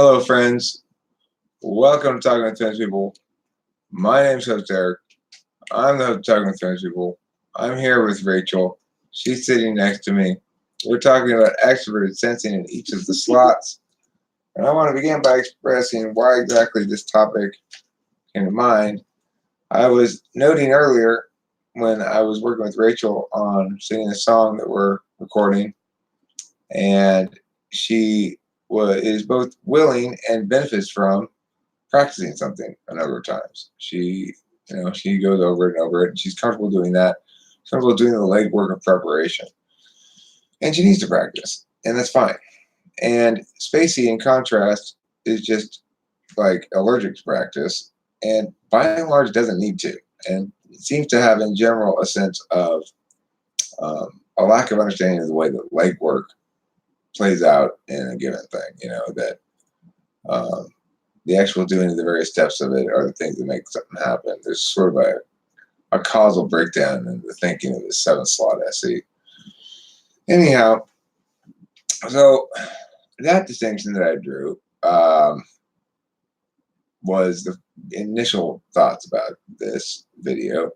Hello, friends. Welcome to Talking with Famous People. My name's Host Eric. I'm the host of Talking with Famous People. I'm here with Rachel. She's sitting next to me. We're talking about extroverted sensing in each of the slots. And I want to begin by expressing why exactly this topic came to mind. I was noting earlier when I was working with Rachel on singing a song that we're recording, and she is both willing and benefits from practicing something a number of times. She goes over it and over it, and she's comfortable doing that. She's comfortable doing the legwork of preparation, and she needs to practice, and that's fine. And Spacey, in contrast, is just like allergic to practice, and by and large doesn't need to, and seems to have in general a sense of a lack of understanding of the way that legwork plays out in a given thing. That the actual doing of the various steps of it are the things that make something happen. There's sort of a causal breakdown in the thinking of the 7-slot SE. Anyhow, so that distinction that I drew was the initial thoughts about this video.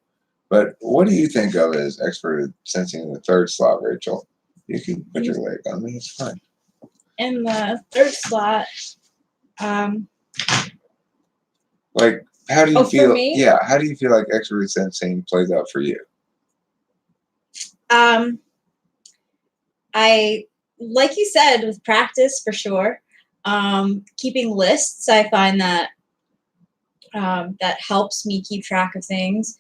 But what do you think of as extroverted sensing in the 3rd slot, Rachel? You can put your leg on me, it's fine. In the 3rd slot, like, how do you feel? For me? Yeah, how do you feel like extroverted sensing plays out for you? I, like you said, with practice for sure. Keeping lists, I find that that helps me keep track of things.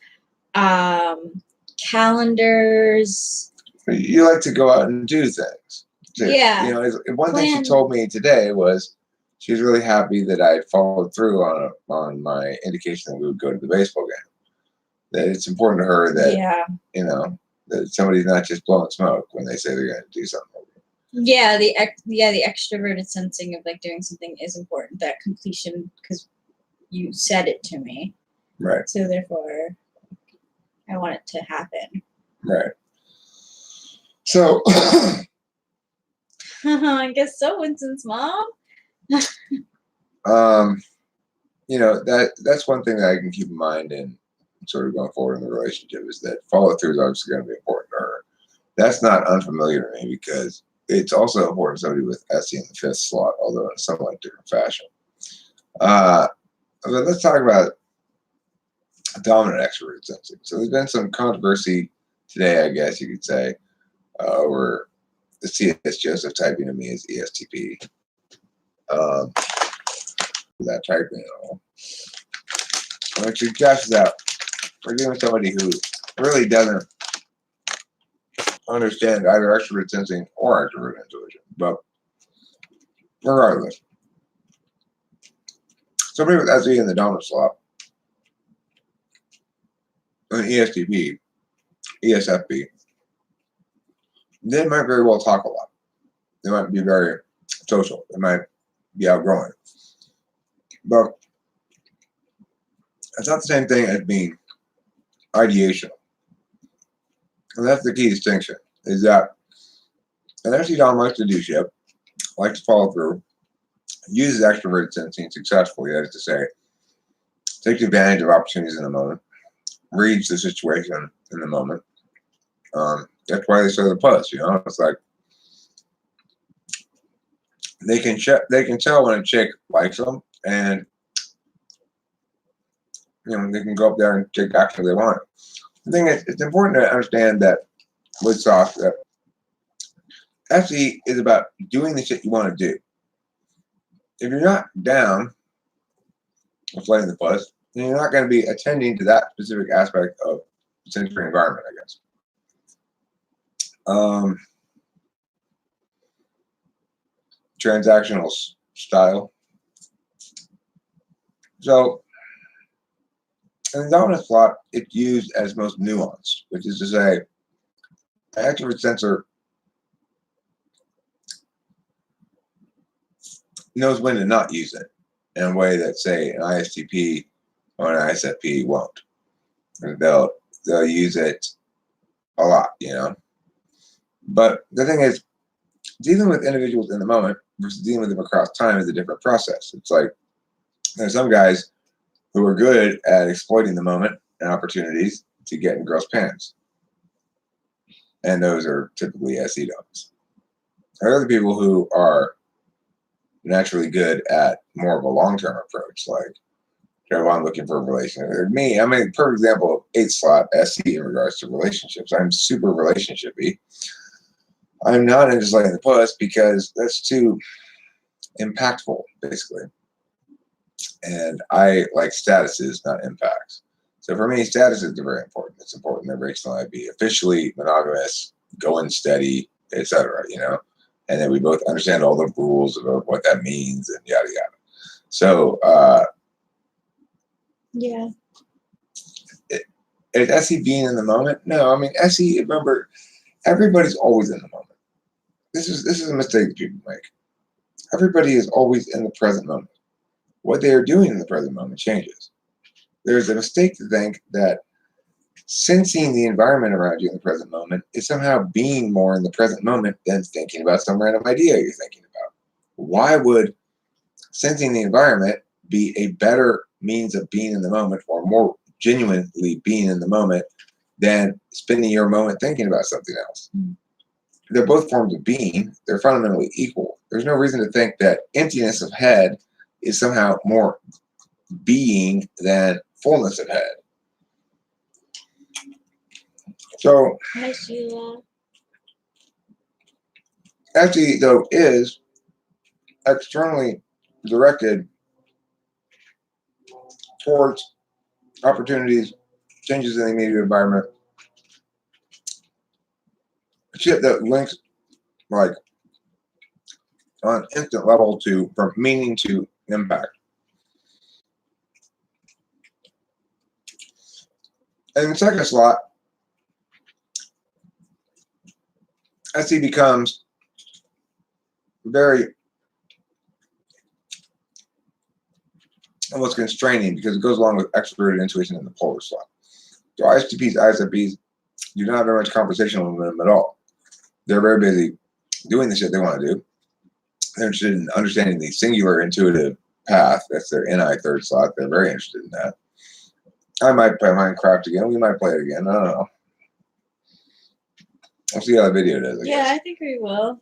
Calendars. You like to go out and do things. Yeah. One thing she told me today was she was really happy that I followed through on my indication that we would go to the baseball game. That it's important to her that that somebody's not just blowing smoke when they say they're going to do something. Yeah, the extroverted sensing of like doing something is important. That completion, because you said it to me. Right. So therefore, I want it to happen. Right. So. I guess so, Winston's mom. That's one thing that I can keep in mind in sort of going forward in the relationship is that follow through is obviously going to be important to her. That's not unfamiliar to me because it's also important to somebody with SE in the 5th slot, although in a somewhat different fashion. But let's talk about dominant extroverted sensing. So there's been some controversy today, I guess you could say, over the C.S. Joseph typing to me as ESTP. That typing at all. Which suggests that we're dealing with somebody who really doesn't understand either extrovert sensing or extrovert intuition. But regardless, somebody with SE in the dominant slot, an ESTP, ESFP, they might very well talk a lot. They might be very social. They might be outgoing. But it's not the same thing as being ideational. And that's the key distinction, is that an FT Dom likes to do shit, likes to follow through, uses extroverted sensing successfully, that is to say, takes advantage of opportunities in the moment, reads the situation in the moment. That's why they say the puss, It's like they can tell when a chick likes them, and they can go up there and take action if they want. The thing is, it's important to understand that with soft, that FE is about doing the shit you want to do. If you're not down with letting the puss, then you're not going to be attending to that specific aspect of the sensory environment, I guess. Transactional style. So, in the dominant slot, it's used as most nuanced, which is to say, an extrovert sensor knows when to not use it in a way that, say, an ISTP or an ISFP won't. And they'll use it a lot, But the thing is, dealing with individuals in the moment versus dealing with them across time is a different process. It's like there's some guys who are good at exploiting the moment and opportunities to get in girls' pants. And those are typically SE dogs. There are other people who are naturally good at more of a long-term approach, like, I'm looking for a relationship. Or me, I'm a perfect example of 8 slot SE in regards to relationships. I'm super relationship-y. I'm not into just letting the puss because that's too impactful, basically. And I like statuses, not impacts. So for me, statuses are very important. It's important that Rachel and I be officially monogamous, going steady, etc. And then we both understand all the rules of what that means and yada yada. So yeah. Is SE being in the moment? No, I mean SE. Remember, everybody's always in the moment. This is a mistake that people make. Everybody is always in the present moment. What they are doing in the present moment changes. There's a mistake to think that sensing the environment around you in the present moment is somehow being more in the present moment than thinking about some random idea you're thinking about. Why would sensing the environment be a better means of being in the moment or more genuinely being in the moment than spending your moment thinking about something else? They're both forms of being. They're fundamentally equal. There's no reason to think that emptiness of head is somehow more being than fullness of head. So, Hi, Sheila. SE, though, is externally directed towards opportunities, changes in the immediate environment, shit that links like on an instant level to from meaning to impact. And the second slot, SE becomes very almost constraining because it goes along with extroverted intuition in the polar slot. So ISTPs, ISFPs do not have very much conversational momentum at all. They're very busy doing the shit they want to do. They're interested in understanding the singular intuitive path. That's their NI third slot. They're very interested in that. I might play Minecraft again. We might play it again. I don't know. We'll see how the video does. I guess. I think we will.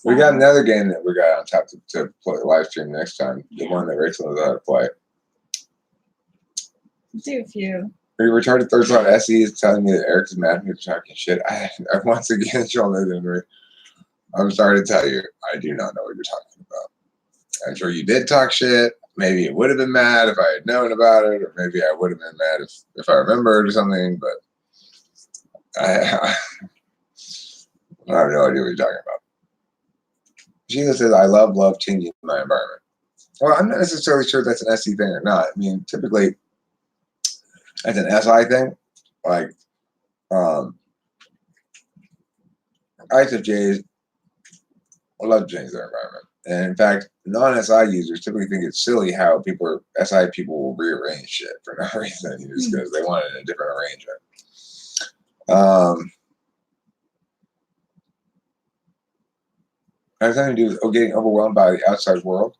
We got another game that we got on tap to play live stream next time. The Yeah. one that Rachel knows how to play. Do a few. Your retarded third slot SE is telling me that Eric is mad at me for talking shit. I once again, y'all know that. I'm sorry to tell you, I do not know what you're talking about. I'm sure you did talk shit. Maybe it would have been mad if I had known about it, or maybe I would have been mad if I remembered or something, but I have no idea what you're talking about. Sheila says, I love changing my environment. Well, I'm not necessarily sure that's an SE thing or not. I mean, typically, that's an SI thing. Like, ISFJs love to change their environment. And in fact, non-SI users typically think it's silly how SI people will rearrange shit for no reason, just because they want it in a different arrangement. It has nothing to do with getting overwhelmed by the outside world.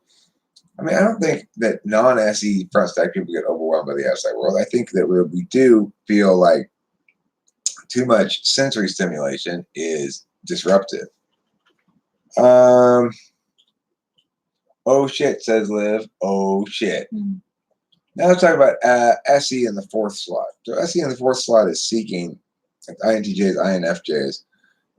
I mean, I don't think that non-SE front stack people get overwhelmed by the outside world. I think that we do feel like too much sensory stimulation is disruptive. Oh shit, says Liv. Oh shit. Now let's talk about SE in the fourth slot. So SE in the fourth slot is seeking INTJs, INFJs,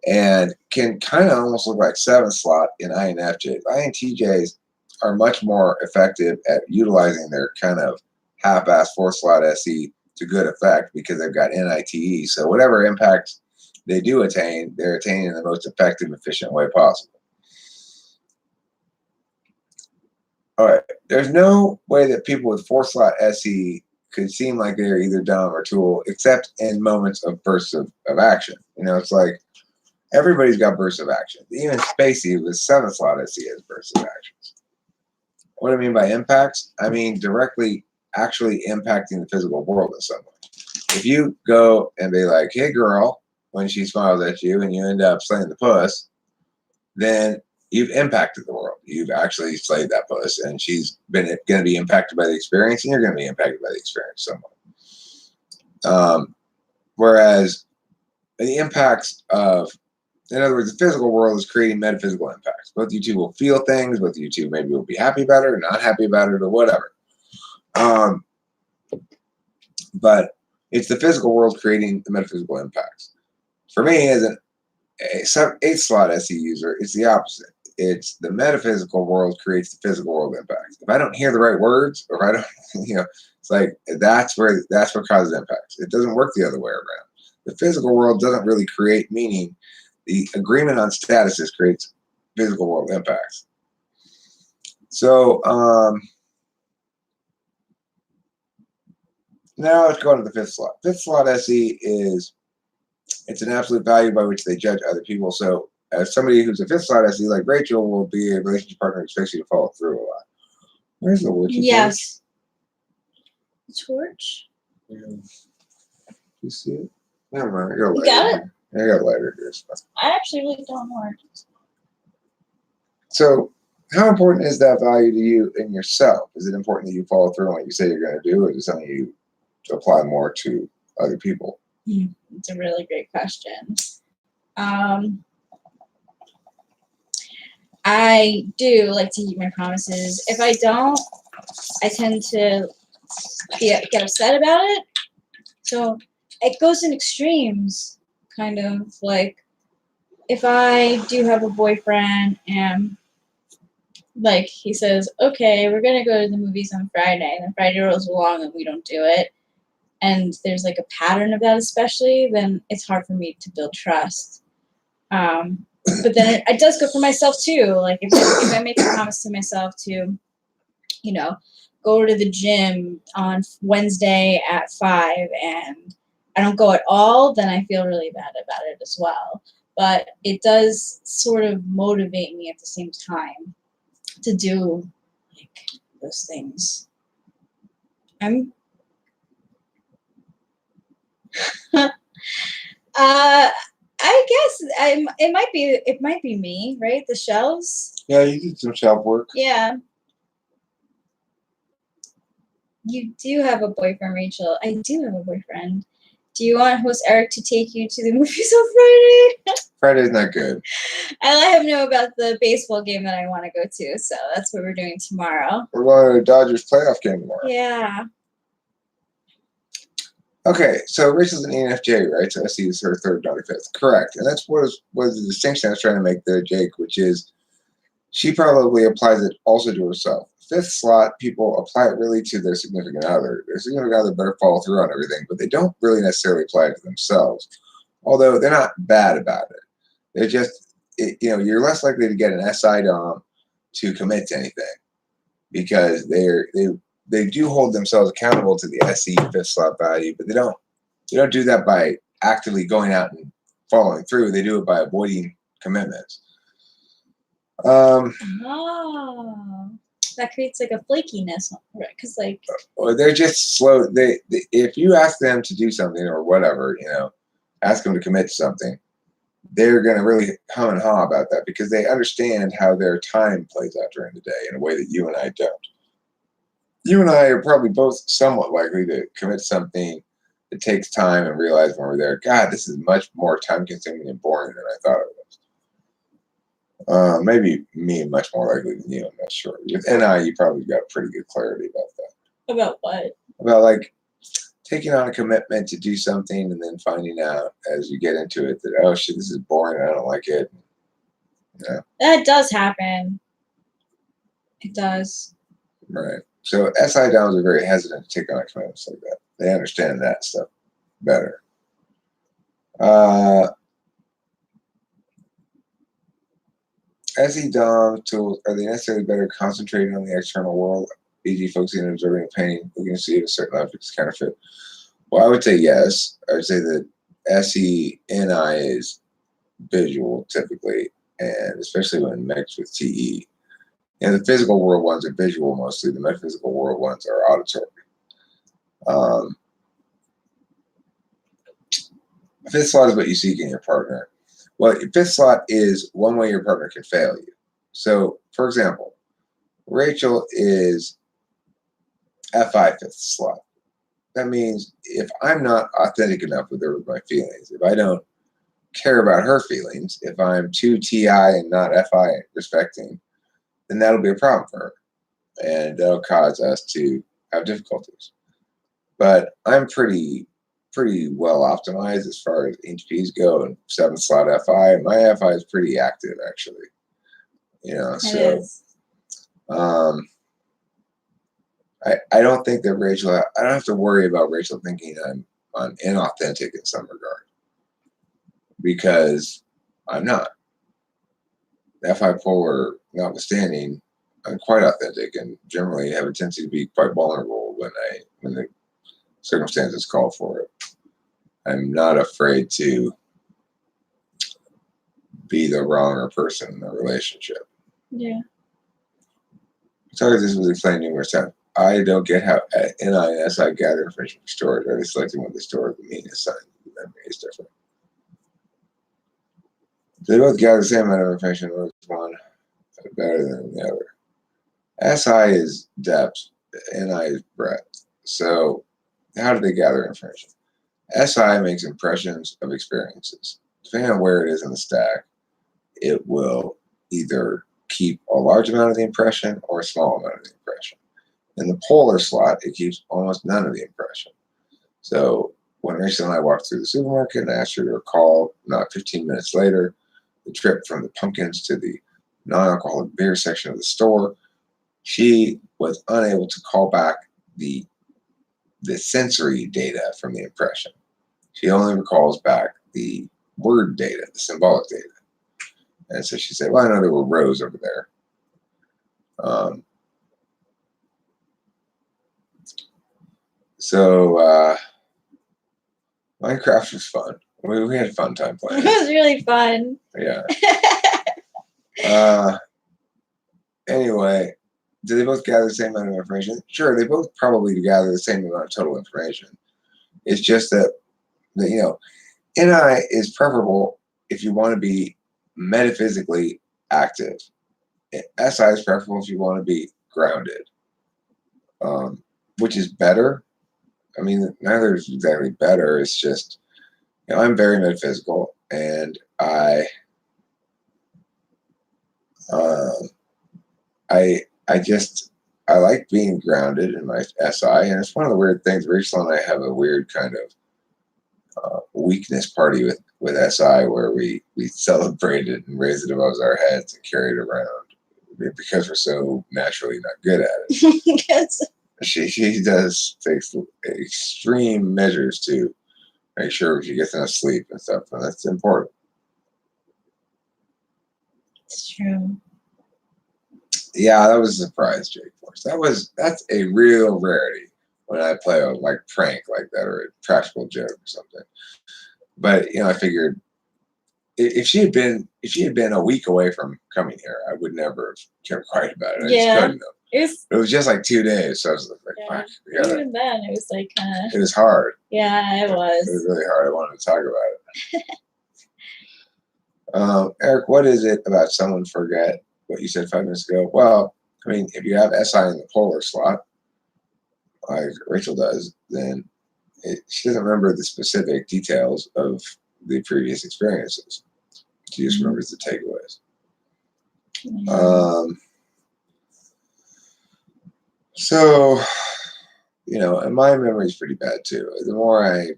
and can kind of almost look like seventh slot in INFJs. INTJs are much more effective at utilizing their kind of half-ass fourth slot SE to good effect because they've got NITE. So whatever impact they do attain, they're attaining in the most effective, efficient way possible. All right. There's no way that people with fourth slot SE could seem like they're either dumb or tool, except in moments of bursts of action. It's like everybody's got bursts of action. Even Spacey with seventh slot SE has bursts of actions. What do I mean by impacts? I mean directly actually impacting the physical world in some way. If you go and be like, hey girl, when she smiles at you and you end up slaying the puss, then you've impacted the world. You've actually slayed that puss, and she's going to be impacted by the experience, and you're going to be impacted by the experience somewhat. Whereas the impacts of, in other words, the physical world is creating metaphysical impacts. Both you two will feel things, both you two maybe will be happy about it or not happy about it or whatever. But it's the physical world creating the metaphysical impacts. For me, as an 8-slot SE user, it's the opposite. It's the metaphysical world creates the physical world impacts. If I don't hear the right words, or if I don't, it's like that's what causes impacts. It doesn't work the other way around. The physical world doesn't really create meaning. The agreement on statuses creates physical world impacts. So now let's go into the 5th slot. 5th slot SE it's an absolute value by which they judge other people. So as somebody who's a 5th slot SE, like Rachel, will be a relationship partner who expects you to follow through a lot. Where's the witch? Yes. Torch? Yeah. You see it? Never mind. You got it? I got a lighter here. I actually really don't know. So how important is that value to you in yourself? Is it important that you follow through on what you say you're going to do, or is it something you apply more to other people? It's a really great question. I do like to keep my promises. If I don't, I tend to get upset about it. So it goes in extremes, kind of like if I do have a boyfriend and like he says, okay, we're gonna go to the movies on Friday, and then Friday rolls along and we don't do it, and there's like a pattern of that especially, then it's hard for me to build trust. But then it does go for myself too. Like if I make a promise to myself to, go to the gym on Wednesday at 5 and I don't go at all, then I feel really bad about it as well. But it does sort of motivate me at the same time to do like those things. I guess it might be me, right? The shells. Yeah, you did some shelf work. Yeah. You do have a boyfriend, Rachel. I do have a boyfriend. Do you want host Eric to take you to the movies on Friday? Friday's not good. I let him know about the baseball game that I want to go to, so that's what we're doing tomorrow. We're going to the Dodgers playoff game tomorrow. Yeah. Okay, so Rachel's an ENFJ, right? So SE is her 3rd, not her 5th. Correct. And that's what was the distinction I was trying to make there, Jake, which is she probably applies it also to herself. 5th slot, people apply it really to their significant other. Their significant other better follow through on everything, but they don't really necessarily apply it to themselves. Although they're not bad about it. They're just, you're less likely to get an SI dom to commit to anything because they do hold themselves accountable to the SE 5th slot value, but they don't do that by actively going out and following through. They do it by avoiding commitments. That creates like a flakiness, right? Because or they're just slow. They if you ask them to do something or whatever, ask them to commit to something, they're going to really hum and haw about that because they understand how their time plays out during the day in a way that you and I don't. You and I are probably both somewhat likely to commit something that takes time and realize when we're there, God, this is much more time-consuming and boring than I thought it was. Maybe me much more likely than you, I'm not sure. With NI, you probably got pretty good clarity about that. About what? About like taking on a commitment to do something and then finding out as you get into it that, oh shit, this is boring, I don't like it. Yeah. That does happen. It does. Right. So SI downs are very hesitant to take on commitments like that. They understand that stuff better. SE dom tools, are they necessarily better concentrating on the external world, e.g. focusing on observing and painting, looking to see if a certain object is counterfeit? Well, I would say yes. I would say that SE NI is visual typically, and especially when mixed with TE. The physical world ones are visual mostly. The metaphysical world ones are auditory. 5th slot is what you seek in your partner. Well, your fifth slot is one way your partner can fail you. So, for example, Rachel is FI fifth slot. That means if I'm not authentic enough with her with my feelings, if I don't care about her feelings, if I'm too TI and not FI respecting, then that'll be a problem for her. And that'll cause us to have difficulties. But I'm pretty well optimized as far as HPs go, and seventh slot FI. My FI is pretty active actually. It is. I don't think that Rachel. I don't have to worry about Rachel thinking I'm inauthentic in some regard, because I'm not. FI polar notwithstanding, I'm quite authentic and generally have a tendency to be quite vulnerable when the circumstances call for it. I'm not afraid to be the wronger person in the relationship. Yeah. Sorry, this was explained numerous times. I don't get how NI and SI gather information for storage. Are they selecting what they store? The meaning is signed. The memory is different. They both gather the same amount of information, or is one better than the other? SI is depth, NI is breadth. So, how do they gather information? SI makes impressions of experiences. Depending on where it is in the stack, it will either keep a large amount of the impression or a small amount of the impression. In the polar slot, it keeps almost none of the impression. So when Rachel and I walked through the supermarket and I asked her to recall, not 15 minutes later, the trip from the pumpkins to the non-alcoholic beer section of the store, she was unable to call back the sensory data from the impression. She only recalls back the word data, the symbolic data. And so she said, well, I know there were rows over there. Minecraft was fun. We had a fun time playing. It was really fun. Yeah. Anyway, do they both gather the same amount of information? Sure, they both probably gather the same amount of total information. It's just that NI is preferable if you want to be metaphysically active. SI is preferable if you want to be grounded, which is better. I mean, neither is exactly better. It's just, I'm very metaphysical, and I like being grounded in my SI, and it's one of the weird things. Rachel and I have a weird kind of weakness party with SI, where we celebrate it and raise it above our heads and carry it around because we're so naturally not good at it. Yes. She does take extreme measures to make sure she gets enough sleep and stuff, and that's important. It's true. Yeah, that was a surprise, Jake Force. That's a real rarity when I play a prank like that or a practical joke or something. But I figured if she had been a week away from coming here, I would never have kept quiet about it. I just couldn't have. It was just 2 days, so I was like, yeah. Even then, it was kind of. It was hard. Yeah, it was. It was really hard. I wanted to talk about it. Eric, what is it about someone forget what you said 5 minutes ago? Well, I mean, if you have SI in the polar slot, like Rachel does, then she doesn't remember the specific details of the previous experiences. She just remembers the takeaways. Mm-hmm. So, and my memory is pretty bad too. The more I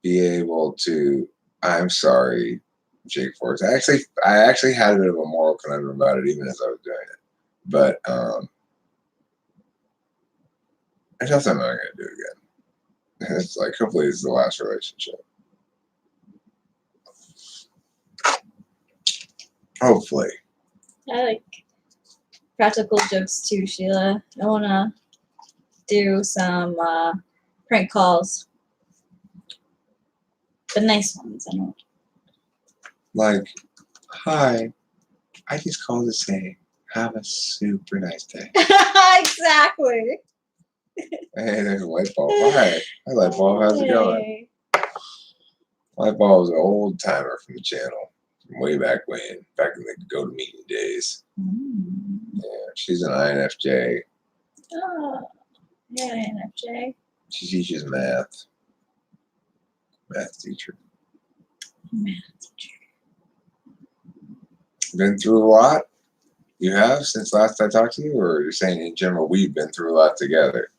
be able to, I'm sorry, Jake Forks. I actually had a bit of a moral conundrum about it, even as I was doing it. But there's nothing I'm not going to do again. It's hopefully it's the last relationship. Hopefully. I like practical jokes too, Sheila. I want to do some prank calls. The nice ones, I know. Hi, I just called to say, have a super nice day. Exactly. Hey, there's a light bulb. Hi light bulb. How's it going? Lightball was an old timer from the channel, from way back when, back in the go to meeting days. Yeah, she's an INFJ. Oh, yeah, INFJ. She teaches math. Math teacher. Math teacher. Been through a lot? You have since last I talked to you, or you're saying in general we've been through a lot together?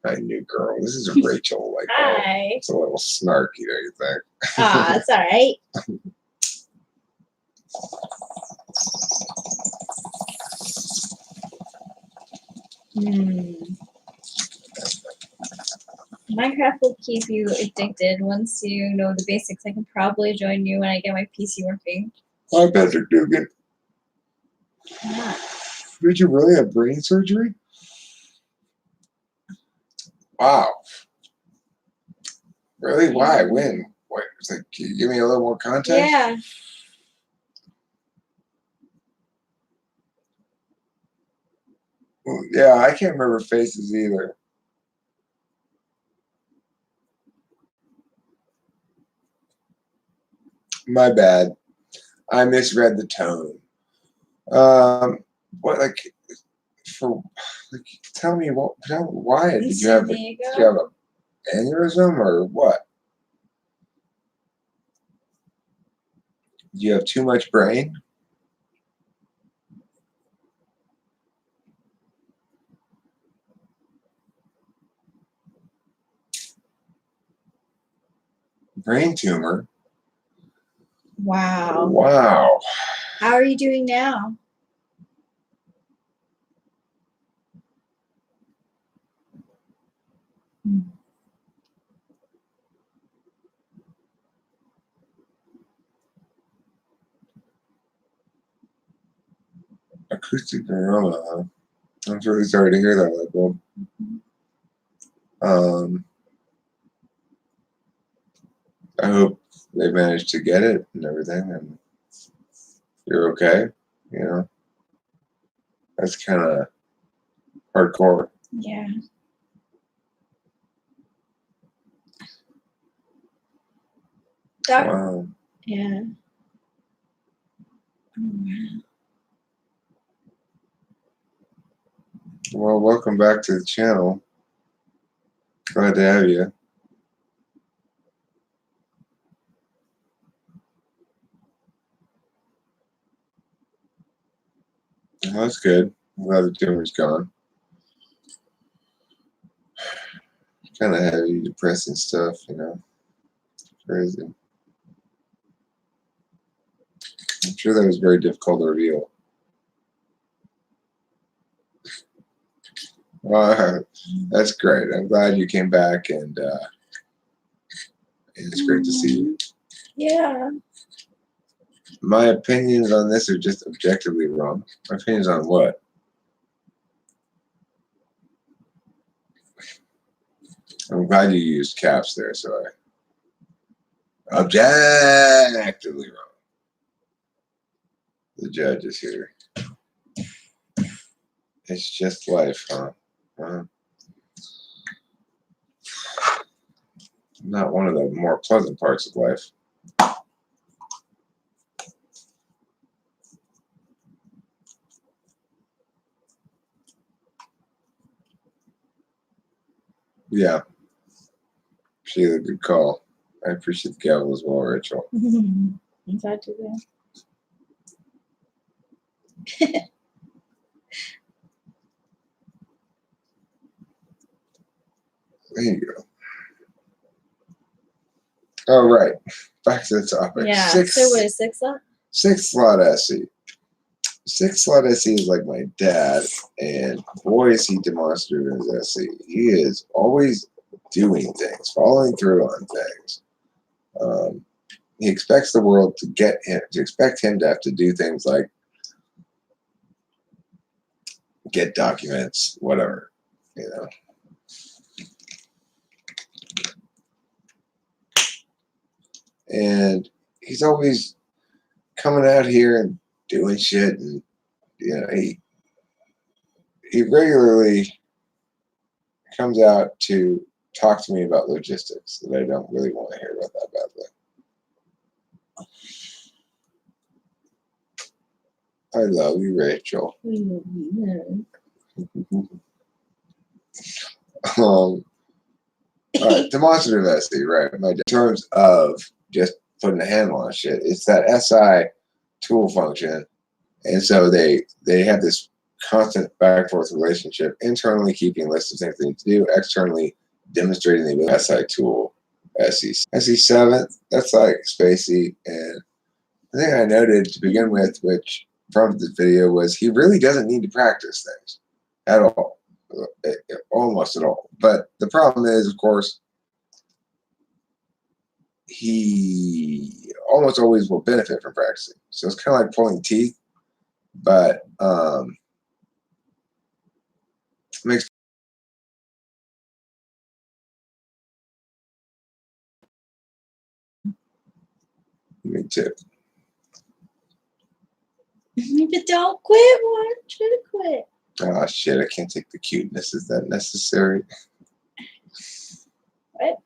My new girl. This is Rachel. Like, Hi. it's a little snarky, don't you think? Ah, it's all right. Minecraft will keep you addicted. Once you know the basics, I can probably join you when I get my PC working. Hi, Patrick Dugan. Yeah. Did you really have brain surgery? Wow. Really? Why? When? What? It's like, can you give me a little more context? Yeah. Yeah, I can't remember faces either. My bad. I misread the tone. What, like, for, like, tell me why did you have an aneurysm or what? Do you have too much brain? Brain tumor? Wow. Wow. How are you doing now? Acoustic neuroma, huh? I'm really sorry to hear that, Lightbulb. I hope they managed to get it and everything, and you're okay. You know, that's kind of hardcore. Yeah. Wow. Yeah. Oh, wow. Well, welcome back to the channel. Glad to have you. Well, that's good. I'm glad the tumor's gone. Kind of heavy, depressing stuff, you know. Crazy. I'm sure that was very difficult to reveal. Well, that's great. I'm glad you came back, and it's great to see you. Yeah. My opinions on this are just objectively wrong. My opinions on what? I'm glad you used caps there, so I objectively wrong. The judge is here. It's just life, huh? Not one of the more pleasant parts of life. Yeah. She had a good call. I appreciate the gavel as well, Rachel. I'm glad to do. There you go. All right. Back to the topic. Yeah. So what is 6 slot? 6 slot SE. 6 slot SE is like my dad, and boy is he demonstrative in his SE. He is always doing things, following through on things. He expects the world to expect him to have to do things like get documents, whatever, you know. And he's always coming out here and doing shit, and you know, he regularly comes out to talk to me about logistics that I don't really want to hear about that badly. I love you, Rachel. All right, demonstrative SE, right? In terms of just putting a handle on shit, it's that SI tool function, and so they have this constant back and forth relationship, internally keeping lists of things they need to do, externally demonstrating the SI tool, SE7, that's like spacey. And the thing I noted to begin with, which prompted this video, was he really doesn't need to practice things at all, almost at all. But the problem is, of course, he almost always will benefit from practicing. So it's kind of like pulling teeth, but makes me too. But don't quit. Why don't you quit? Oh shit! I can't take the cuteness. Is that necessary? What?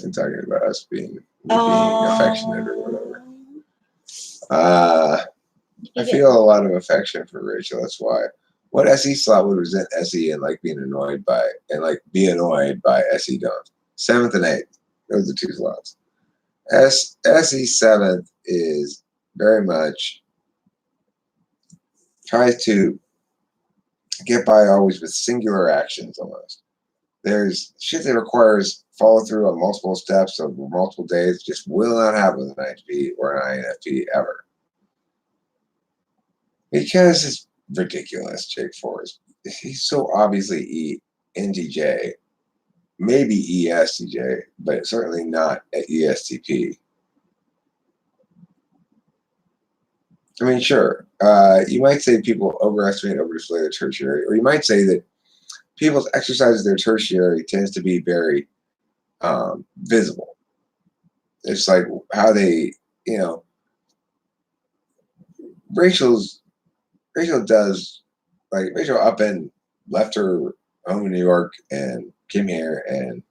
I'm talking about us being affectionate or whatever. I feel a lot of affection for Rachel. That's why. What SE slot would resent SE and like being annoyed by be annoyed by SE Dawn? 7th and 8th. Those are 2 slots. SE 7th is very much tries to get by always with singular actions almost. There's shit that requires follow through on multiple steps over multiple days, just will not happen with an IHP or an INFP ever. Because it's ridiculous, Jake Forrest. He's so obviously ENTJ, maybe ESTJ, but certainly not at ESTP. I mean, sure, you might say people overestimate, overdisplay their tertiary, or you might say that people's exercise of their tertiary tends to be very visible. It's like how they, Rachel does, like, Rachel up and left her home in New York and came here, and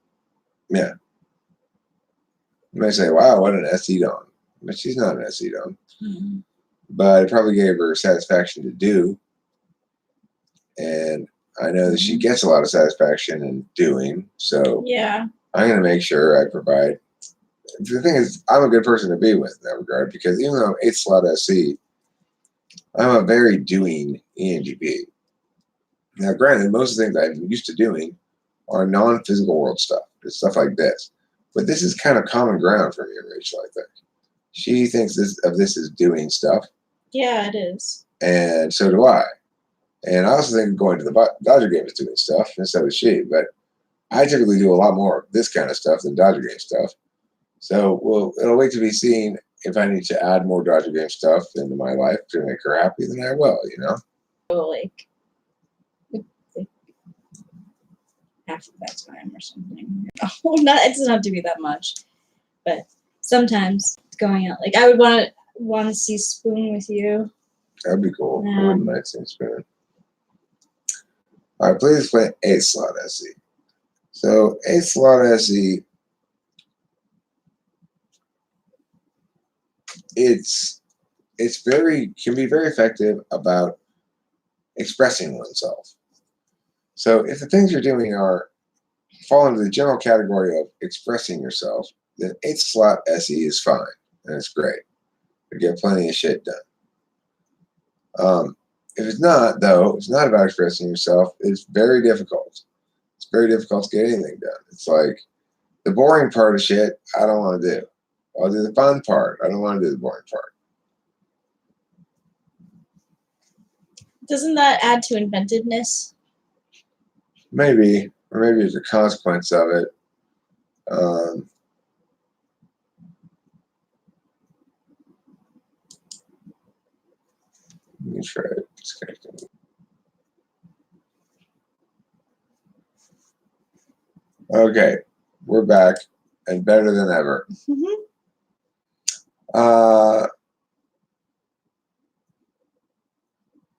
yeah. You might say, wow, what an SE Dawn. But she's not an SE Dawn. Mm-hmm. But it probably gave her satisfaction to do. And I know that she gets a lot of satisfaction in doing. So yeah, I'm going to make sure I provide. The thing is, I'm a good person to be with in that regard, because even though I'm 8th slot SE, I'm a very doing ENGP. Now, granted, most of the things I'm used to doing are non-physical world stuff. It's stuff like this. But this is kind of common ground for me and Rachel, I think. She thinks this as doing stuff. Yeah, it is. And so do I. And I also think going to the Dodger game is doing stuff, and so does she. But I typically do a lot more of this kind of stuff than Dodger game stuff. So it'll wait to be seen if I need to add more Dodger game stuff into my life to make her happy, then I will, Like half of that time or something. Oh, it doesn't have to be that much, but sometimes going out, like I would want to see Spoon with you. That'd be cool. I wouldn't mind seeing Spoon. All right, please explain 8th slot SE. So 8th slot SE, can be very effective about expressing oneself. So if the things you're doing fall into the general category of expressing yourself, then 8th slot SE is fine, and it's great. You get plenty of shit done. If it's not, though, it's not about expressing yourself, it's very difficult. It's very difficult to get anything done. It's like the boring part of shit, I don't want to do. I'll do the fun part. I don't want to do the boring part. Doesn't that add to inventiveness? Maybe, or maybe it's a consequence of it. Let me try disconnecting. Okay, we're back and better than ever.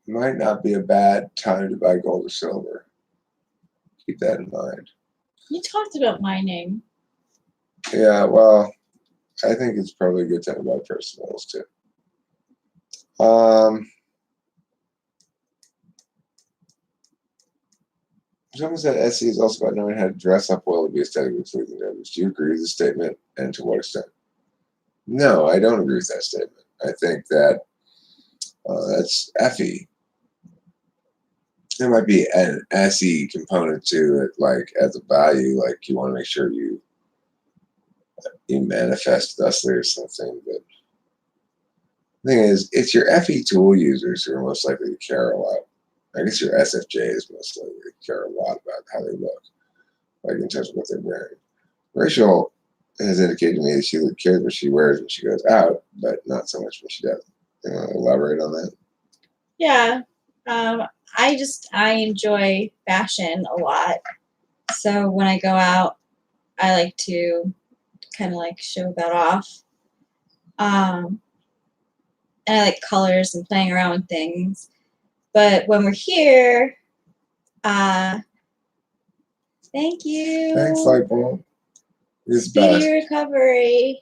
Might not be a bad time to buy gold or silver. Keep that in mind. You talked about mining. Yeah, well, I think it's probably a good time about personals too. Someone said SE is also about knowing how to dress up well to be aesthetically pleasing to others. Do you agree with the statement, and to what extent? No, I don't agree with that statement. I think that that's FE. There might be an SE component to it, like as a value, like you want to make sure you manifest thusly or something. But the thing is, it's your FE tool users who are most likely to care a lot. I guess your SFJ is most likely to care a lot about how they look, like in terms of what they're wearing. Rachel has indicated to me that she cares what she wears when she goes out, but not so much when she doesn't. You want to elaborate on that? Yeah. I enjoy fashion a lot. So when I go out, I like to kind of like show that off. And I like colors and playing around with things. But when we're here, thank you. Thanks, Lightbulb. It's Speedy best. recovery.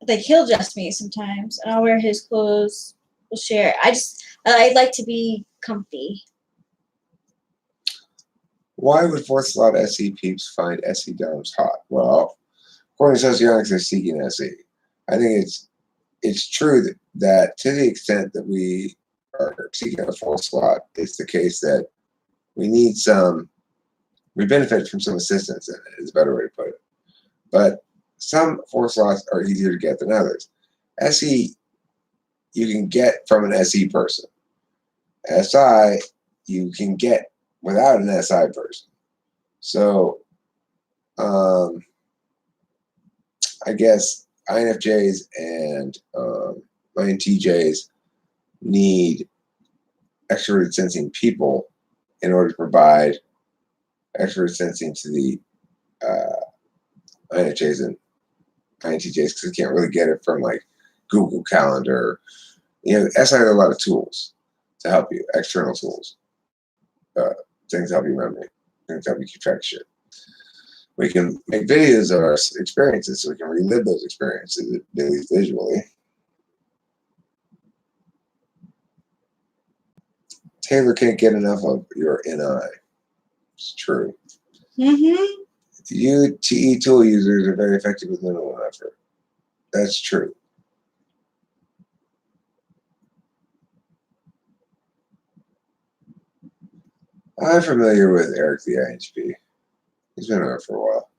Like he'll dress me sometimes, and I'll wear his clothes. We'll share. I like to be comfy. Why would fourth slot SE peeps find SE doms hot? Well, according to sociologists, they're seeking SE. I think it's true that to the extent that we are seeking a fourth slot, it's the case that we benefit from some assistance in it, is a better way to put it. But some fourth slots are easier to get than others. SE, you can get from an SE person. SI, you can get without an SI person. So, I guess INFJs and INTJs need extroverted sensing people in order to provide extroverted sensing to the INFJs and INTJs because they can't really get it from like Google Calendar. SI has a lot of tools to help you, external tools, things to help you remember, things to help you keep track of shit. We can make videos of our experiences so we can relive those experiences, at least visually. Taylor can't get enough of your NI. It's true. Mm-hmm. UTE tool users are very effective with minimal effort. That's true. I'm familiar with Eric the IHP. He's been around for a while.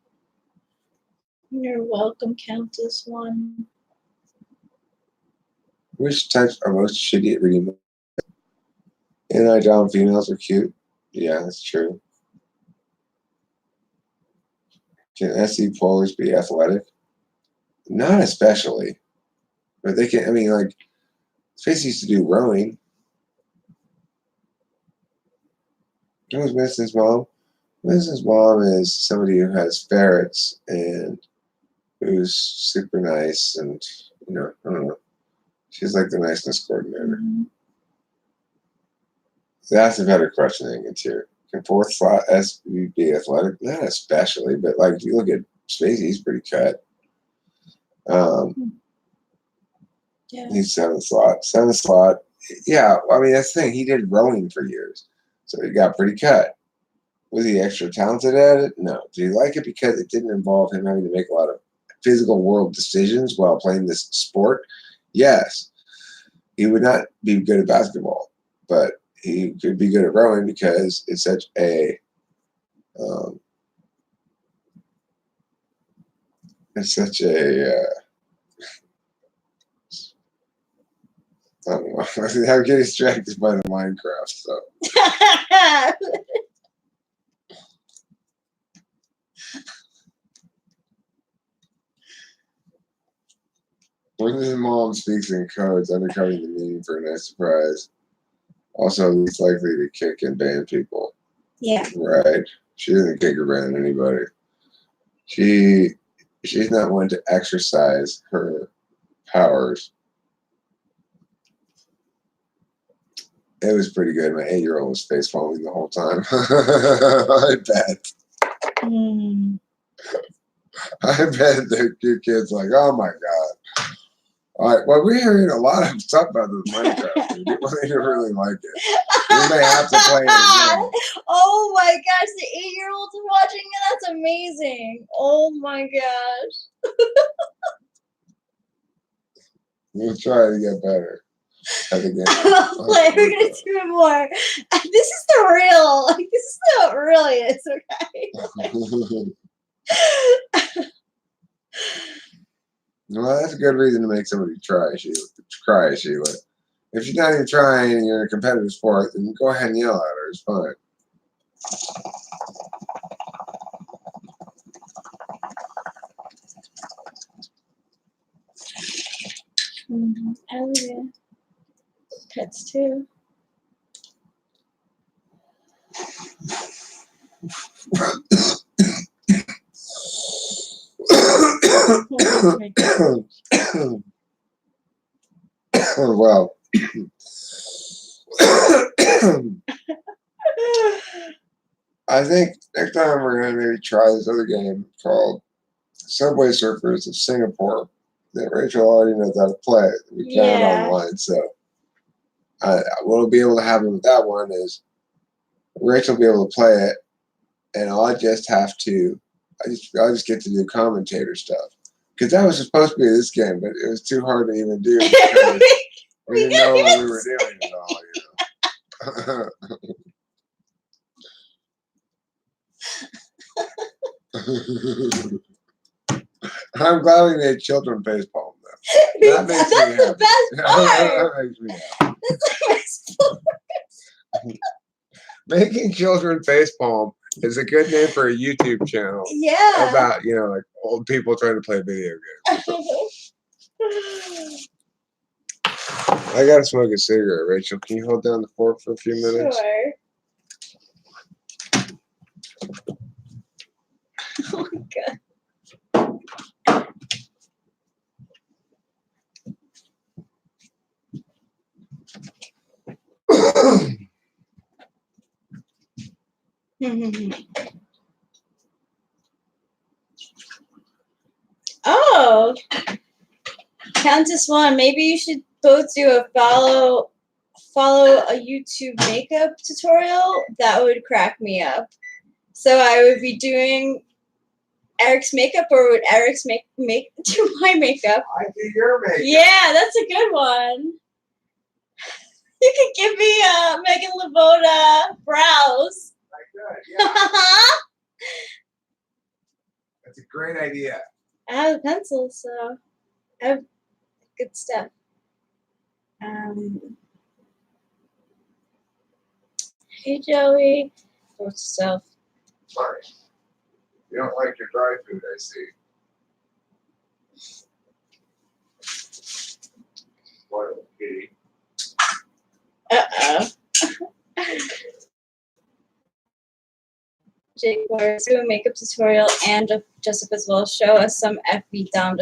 You're welcome, Countess One. Which types are most shitty at reading? Anti-dom females are cute. Yeah, that's true. Can SE polars be athletic? Not especially. But they can, like, Space used to do rowing. Who's Winston's mom? Winston's mom is somebody who has ferrets and who's super nice and, I don't know. She's like the niceness coordinator. Mm-hmm. That's a better question than Interior. Can fourth slot SB be athletic? Not especially, but like if you look at Spacey, he's pretty cut. Yeah. He's seventh slot. Seventh slot, yeah, that's the thing. He did rowing for years. So he got pretty cut. Was he extra talented at it? No. Did he like it because it didn't involve him having to make a lot of physical world decisions while playing this sport? Yes. He would not be good at basketball, but he could be good at rowing because it's such a I don't know. I'm getting distracted by the Minecraft stuff. When his mom speaks in codes, undercutting the meaning for a nice surprise. Also, least likely to kick and ban people. Yeah. Right. She doesn't kick or ban anybody. She's not one to exercise her powers. It was pretty good. My 8-year-old was face palming the whole time. I bet. I bet the cute kids like, oh my god. All right. Well, we're hearing a lot of stuff about this Minecraft. People need to really like it. We may have to play it again. Oh my gosh, the 8-year-olds are watching it. That's amazing. Oh my gosh. We'll try to get better at the game. We're gonna do it more. This is the real. Like, this is how it really is. Okay. Well, that's a good reason to make somebody try, Sheila. If she's not even trying and you're in a competitive sport, then go ahead and yell at her. It's fine. Oh yeah. Pets too. Well, I think next time we're going to maybe try this other game called Subway Surfers of Singapore that Rachel already knows how to play. We found online, so what we'll be able to happen with that one is Rachel will be able to play it, and I'll just have to. I'll just get to do commentator stuff because that was supposed to be this game, but it was too hard to even do. We didn't know what we were doing at all. I'm glad we made children facepalm though. That makes me happy. The best part. That makes me happy. That's the best part. Making children facepalm is a good name for a YouTube channel. Yeah. About, like old people trying to play video games. I gotta smoke a cigarette, Rachel. Can you hold down the fork for a few minutes? Sure. Oh my god. Oh, Countess One. Maybe you should both do a follow a YouTube makeup tutorial. That would crack me up. So I would be doing Eric's makeup, or would Eric's do my makeup? I do your makeup. Yeah, that's a good one. You could give me Megan Lavoda brows. I could, yeah. That's a great idea. I have a pencil, so I have good stuff. Hey, Joey. Go to self. Sorry. You don't like your dry food, I see. Spoiled kitty. Uh-oh. Jake Wars do a makeup tutorial and Jessica as well. Show us some FB Dom